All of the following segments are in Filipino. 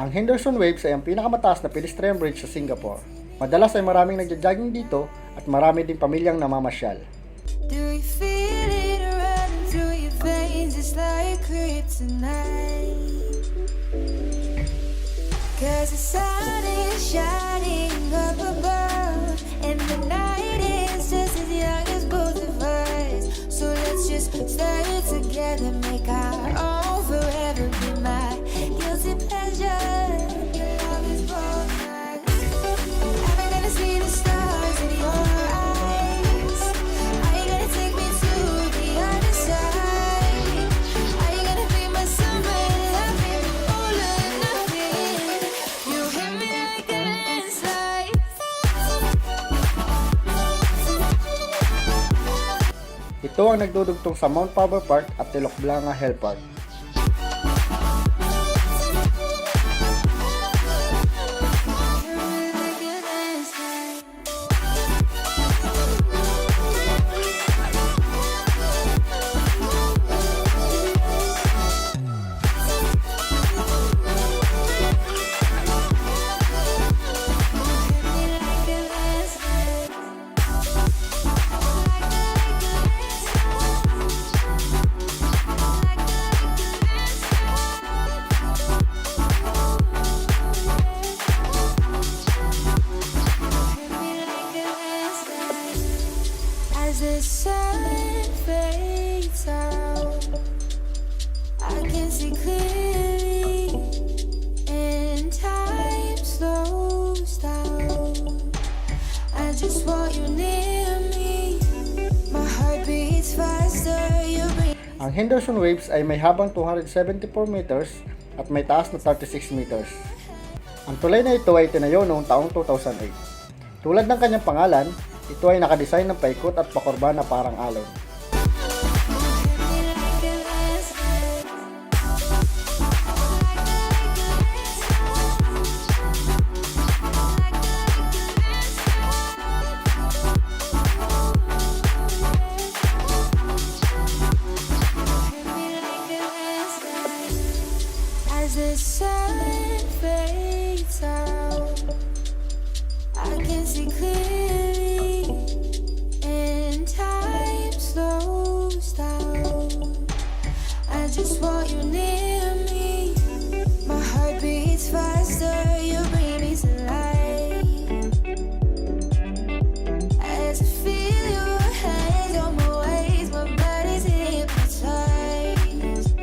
Ang Henderson Waves ay ang pinakamataas na pedestrian bridge sa Singapore. Madalas ay maraming nagja-jogging dito at marami din pamilyang namamasyal. Do you feel it running through your veins? It's like kryptonite. 'Cause the sun is shining up above, and the night is just as young as both of us. So let's just stay together, make our own forever, be my guilty pleasure. Your love is both nights. Am I gonna see the stars in your eyes? Are you gonna take me to the other side? Are you gonna be my summer and love me all or nothing? You hit me like a landslide. Ito ang nagdudugtong sa Mount Faber Park at Telok Blanga Hill Park. As the sun fades out, I can see clearly, and time slows down. I just want you near me. My heart beats faster. You bring. Ang Henderson Waves ay may habang 274 meters at may taas na 36 meters. Ang tulay na ito ay tinayo noong taong 2008. Tulad ng kanyang pangalan, ito ay nakadesign ng paikot at pakurba na parang alon. As the sun fades out, I can see clearly, and time slows down. I just want you near me. My heart beats faster. You bring me to life. As I feel your hands on my waist, my body's hypnotized.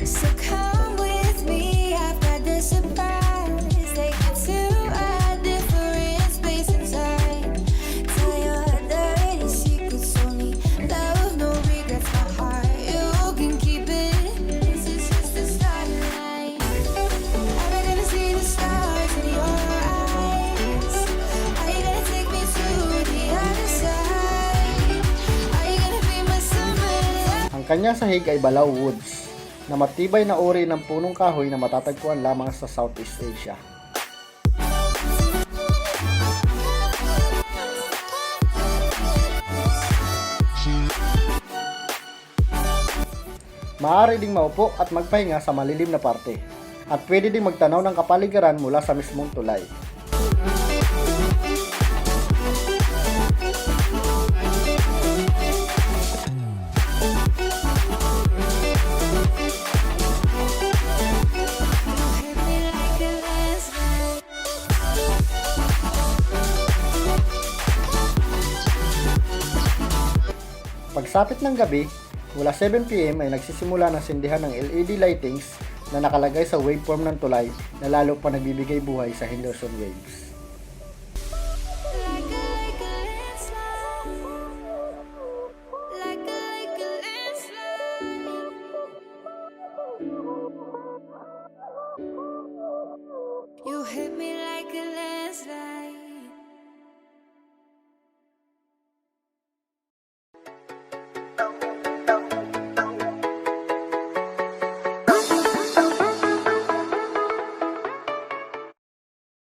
So come with me, I've got the surprise. Take you to a different space and time. Tell your dirty secrets, only love, no regrets. My heart, you can keep it. This is just the starting line. Am I gonna see the stars in your eyes? Are you gonna take me to the other side? Are you gonna be my summer love? Ang kanyang sahig ay Balaw Woods, na matibay na uri ng punong kahoy na matatagpuan lamang sa Southeast Asia. Maaari ding maupo at magpahinga sa malilim na parte, at pwede ding magtanaw ng kapaligiran mula sa mismong tulay. Pagsapit ng gabi, mula 7 PM ay nagsisimula ng sindihan ng LED lightings na nakalagay sa waveform ng tulay na lalo pa nagbibigay buhay sa Henderson Waves.